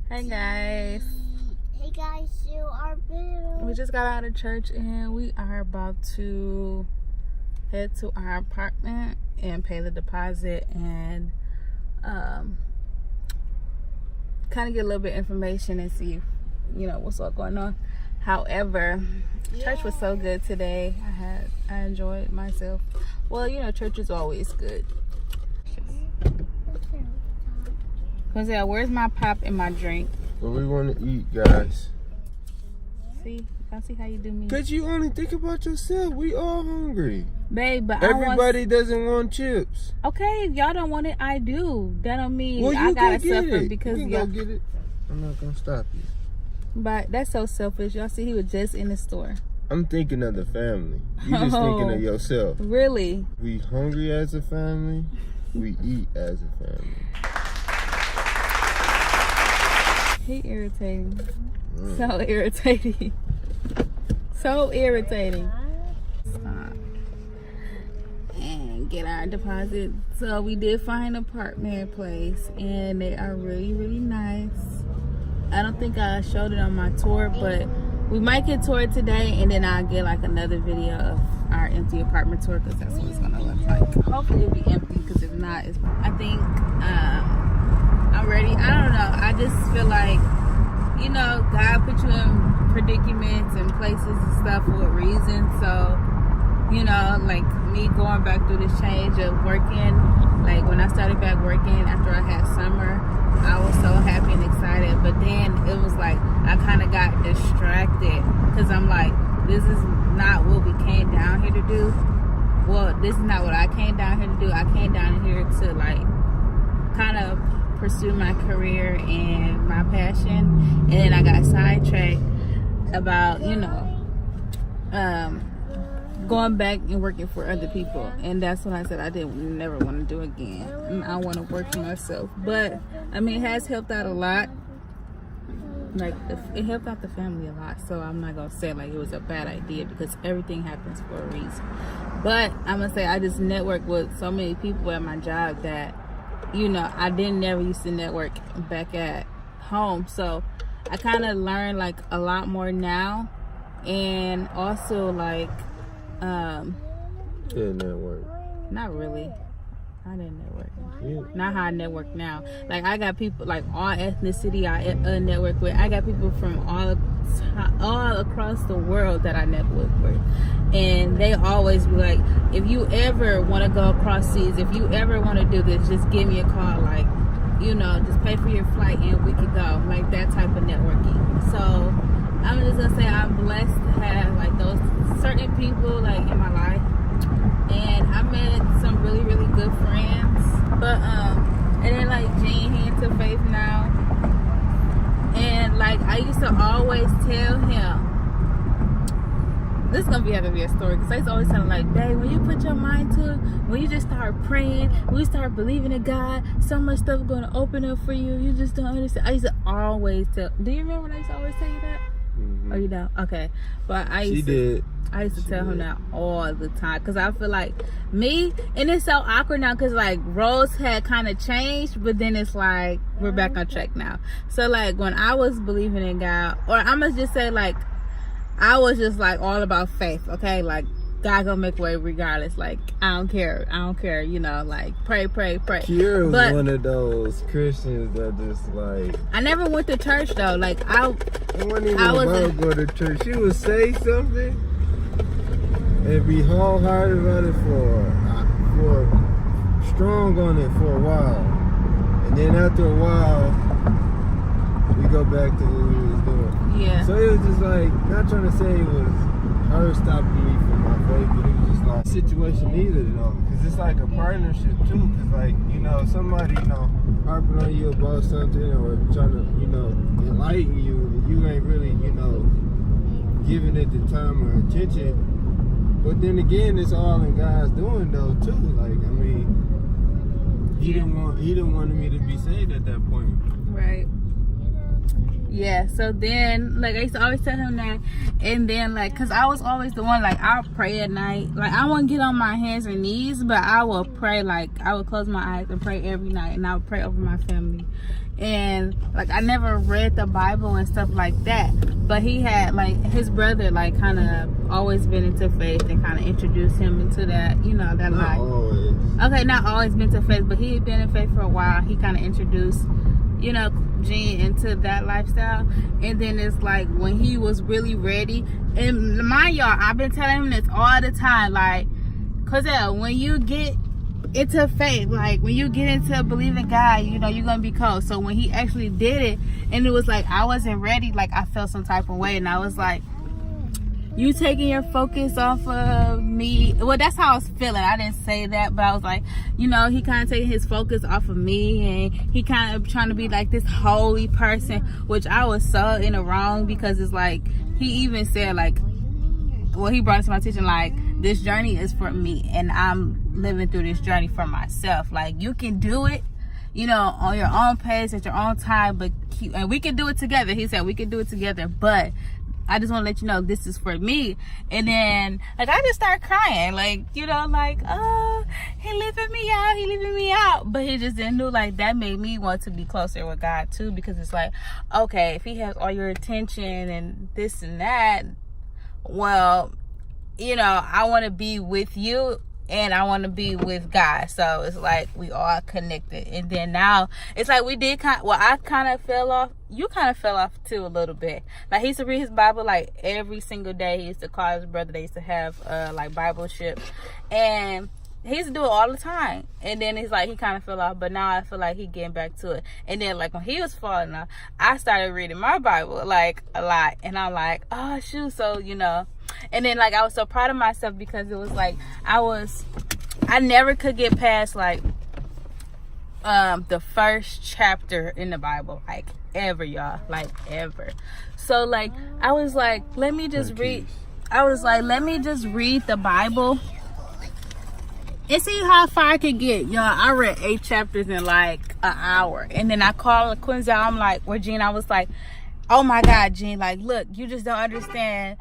Hey guys. Hey guys, you are Bill. We just got out of church and we are about to head to our apartment and pay the deposit and kind of get a little bit of information and see, what's all going on. However, church was so good today. I enjoyed myself. Well, church is always good. Where's my pop and my drink? What we want to eat, guys. See? Y'all see how you do me? Because you only think about yourself. We all hungry. Babe, but everybody doesn't want chips. Okay, if y'all don't want it, I do. That don't mean well, I gotta suffer it. because you y'all go get it. I'm not gonna stop you. But that's so selfish. Y'all see, he was just in the store. I'm thinking of the family. You just thinking of yourself. Really? We hungry as a family. We eat as a family. He irritating. So irritating. So irritating. Stop. And get our deposit. So we did find an apartment place and they are really, really nice. I don't think I showed it on my tour, but we might get toured today and then I'll get like another video of our empty apartment tour because that's what it's gonna look like. Hopefully it'll be empty because if not, I think I'm ready. I don't know. I just feel like, God put you in predicaments and places and stuff for a reason. So, like me going back through this change of working, like when I started back working after I had summer, I was so happy and excited. But then it was like I kind of got distracted because I'm like, this is not what we came down here to do. Well, this is not what I came down here to do. I came down here to like kind of pursue my career and my passion, and then I got sidetracked about going back and working for other people, and that's when I said I didn't never want to do again. I want to work for myself, but I mean it has helped out a lot. Like it helped out the family a lot, so I'm not gonna say like it was a bad idea because everything happens for a reason. But I'm gonna say I just networked with so many people at my job that I never used to network back at home. So I kind of learned like a lot more now. And also like, Didn't network. Not really. I didn't network. Yeah. Not how I network now. Like I got people like all ethnicity I network with. I got people from all across the world that I network with. And they always be like, if you ever want to go across seas, if you ever want to do this, just give me a call. Like, just pay for your flight and we could go. Like that type of networking. So I'm just gonna say I'm blessed to have like those certain people like in my life. And I met some really, really good friends. But and then like Gene, he into faith now. And like I used to always tell him, this is gonna have to be a story, because I used to always tell him like, babe, when you put your mind to it, when you just start praying, when you start believing in God, so much stuff is gonna open up for you. You just don't understand. I used to always tell. Do you remember when I used to always tell you that? Mm-hmm. Or you don't? Okay. But I used to tell him that all the time, because I feel like me, and it's so awkward now because like roles had kind of changed, but then it's like we're back on track now. So like when I was believing in God, or I must just say like I was just like all about faith, okay? Like God gonna make a way regardless. Like I don't care, like pray. Kiera was one of those Christians that just like, I never went to church though. Like I wasn't even about to go to church. She would say something and be wholehearted about it for strong on it for a while, and then after a while we go back to what we was doing. Yeah. So it was just like, not trying to say it was her stopping me from my faith, but it was just like a situation either, because it's like a partnership too, because like, somebody, harping on you about something or trying to, enlighten you, and you ain't really, giving it the time or attention. But then again, it's all in God's doing though too. Like, I mean, He didn't want me to be saved at that point. Right. Yeah, so then, like, I used to always tell him that. And then, like, because I was always the one, like, I'll pray at night. Like, I won't get on my hands and knees, but I will pray. Like, I would close my eyes and pray every night. And I would pray over my family. And, like, I never read the Bible and stuff like that. But he had, like, his brother, like, kind of always been into faith and kind of introduced him into that, you know, that life. Always. Okay, not always been to faith, but he had been in faith for a while. He kind of introduced, you know, Gene into that lifestyle. And then it's like when he was really ready, and mind y'all, I've been telling him this all the time, like, Cozell, when you get into faith, like when you get into believing God, you know, you're gonna be cold. So when he actually did it, and it was like I wasn't ready, like I felt some type of way, and I was like, you taking your focus off of me. Well, that's how I was feeling. I didn't say that, but I was like, you know, he kind of taking his focus off of me, and he kind of trying to be like this holy person, which I was so in the wrong, because it's like, he even said, like, well, he brought it to my attention, like, this journey is for me, and I'm living through this journey for myself. Like, you can do it, you know, on your own pace, at your own time, but and we can do it together. He said we can do it together, but I just want to let you know this is for me. And then, like, I just started crying, like, you know, like, oh, he leaving me out. But he just didn't know, like, that made me want to be closer with God too, because it's like, okay, if he has all your attention and this and that, well, you know, I want to be with you, and I want to be with God. So it's like we all connected. And then now it's like we did I kind of fell off. You kind of fell off too a little bit. Like, he used to read his Bible like every single day. He used to call his brother. They used to have like Bible ship, and he used to do it all the time. And then he's like, he kind of fell off, but now I feel like he getting back to it. And then, like, when he was falling off, I started reading my Bible like a lot, and I'm like, oh shoot. So, you know, and then, like, I was so proud of myself, because it was like I never could get past like the first chapter in the Bible, like, ever, y'all, like, ever. So, like, I was like, let me just read the Bible and see how far I could get. Y'all, I read 8 chapters in like an hour, and then I called Quincy. I'm like, where Gene, I was like, oh my God, Gene, like, look, you just don't understand.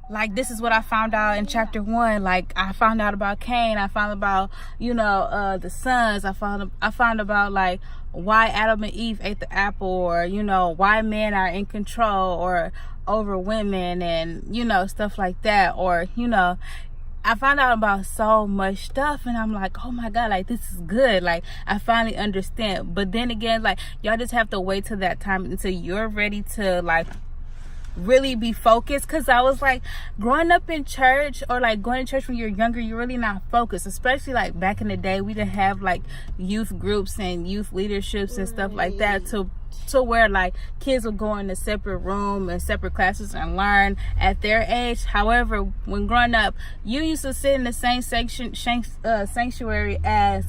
Like, this is what I found out in chapter 1. Like, I found out about Cain. I found about, you know, the sons. I found about, like, why Adam and Eve ate the apple, or, you know, why men are in control or over women, and, you know, stuff like that. Or, you know, I found out about so much stuff, and I'm like, oh my God, like, this is good. Like, I finally understand. But then again, like, y'all just have to wait till that time until you're ready to, like, really be focused. Because I was like, growing up in church, or like going to church when you're younger, you're really not focused. Especially like back in the day, we didn't have like youth groups and youth leaderships and stuff like that, to where like kids would go in a separate room and separate classes and learn at their age. However, when growing up, you used to sit in the same sanctuary as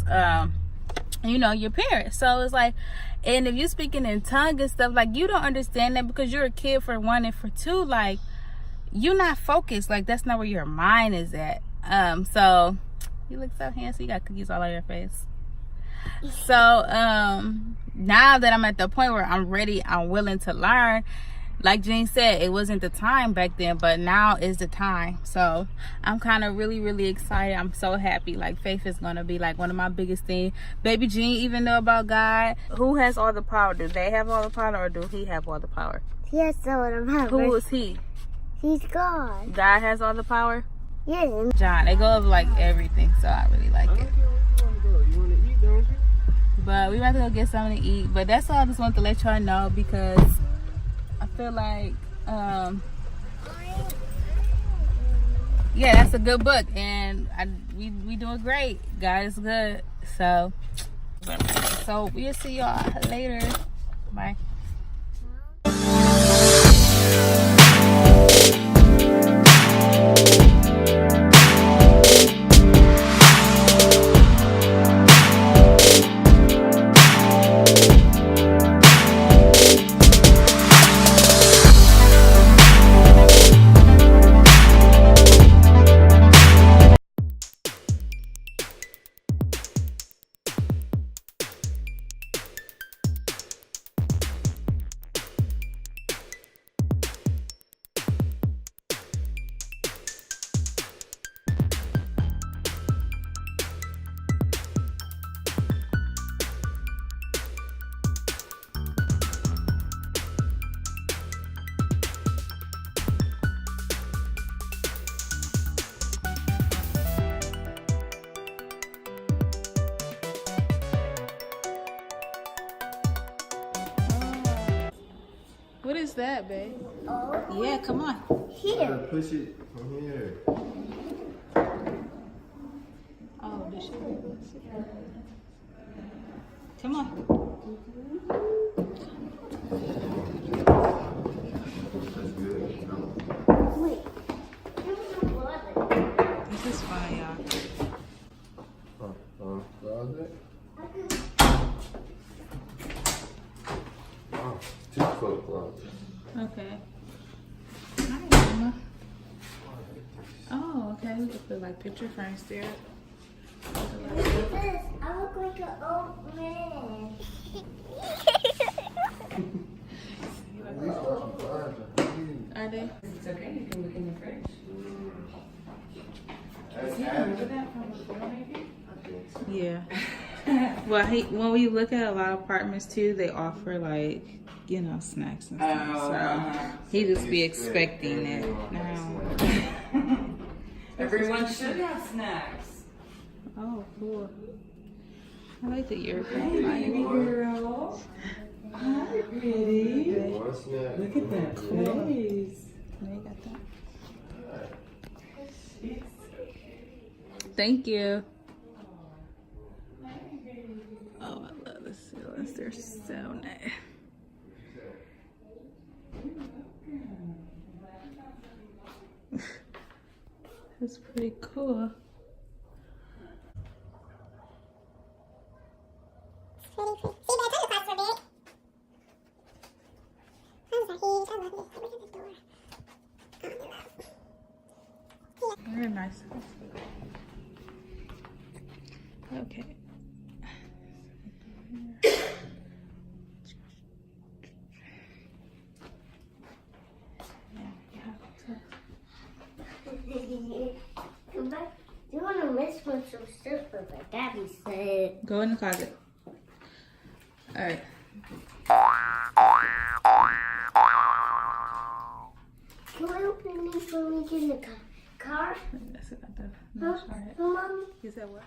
you know, your parents. So it's like, and if you're speaking in tongue and stuff, like, you don't understand that, because you're a kid, for one, and for two, like, you're not focused. Like, that's not where your mind is at. So you look so handsome. You got cookies all over your face. So now that I'm at the point where I'm ready, I'm willing to learn. Like Jean said, it wasn't the time back then, but now is the time. So I'm kind of really, really excited. I'm so happy. Like, faith is going to be like one of my biggest things. Baby Jean even know about God. Who has all the power? Do they have all the power, or do he have all the power? He has all the power. Who is he? He's God. God has all the power? Yeah. John, they go over like everything, so I really like it. You want to eat, don't you? But we about to go get something to eat. But that's all I just wanted to let y'all know, because I feel like, yeah, that's a good book, and we doing great. God is good. So we'll see y'all later. Bye. What is that, babe? Oh. Yeah, come on. Here. Push it from here. Oh, this should be. Come on. That's good. Wait. This is fun, y'all. Closet? Oh, 2-foot closet. Okay. Hi, Mama. Oh, okay. We can put like picture frames there. Look at this. I look like an old man. Are they? It's okay, you can look in the fridge. That's Is he remember that from before, maybe? Yeah. Well, when we look at a lot of apartments too, they offer like, you know, snacks and stuff. So he just be expecting it now. Everyone should have snacks. Oh, cool. I like the Hey, earphone. baby girl. Hi, pretty. One snack. Look at that face. They got that. Thank you. Oh, I love the ceilings. They're so nice. That's pretty cool. Very nice. Okay. Come back. You want to miss one so simple, but Daddy said. Go in the closet. All right. Can I open these when we get in the car? That's it. Huh? Mom? You said what?